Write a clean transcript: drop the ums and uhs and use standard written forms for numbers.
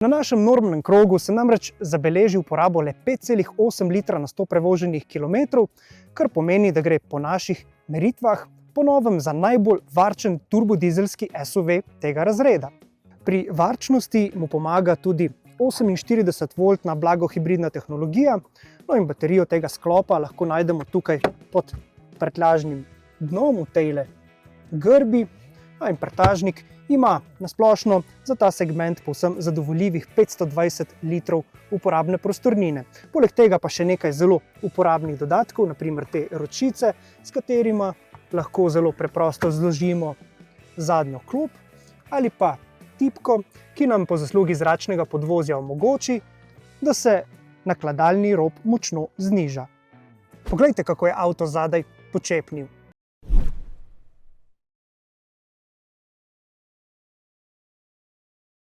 Na našem normnem krogu se namreč zabeleži uporabo le 5,8 litra na 100 prevoženih kilometrov, kar pomeni, da gre po naših meritvah po novem za najbolj varčen turbodizelski SUV tega razreda. Pri varčnosti mu pomaga tudi 48-voltna blagohibridna tehnologija, no in baterijo tega sklopa lahko najdemo tukaj pod prtljažnim dnom v tejle grbi, in prtljažnik ima nasplošno za ta segment povsem zadovoljivih 520 litrov uporabne prostornine. Poleg tega pa še nekaj zelo uporabnih dodatkov, naprimer te ročice, s katerima lahko zelo preprosto zložimo zadnjo klop, ali pa tipko, ki nam po zaslugi zračnega podvozja omogoči, da se nakladalni rob močno zniža. Poglejte, kako je avto zadaj počepnil.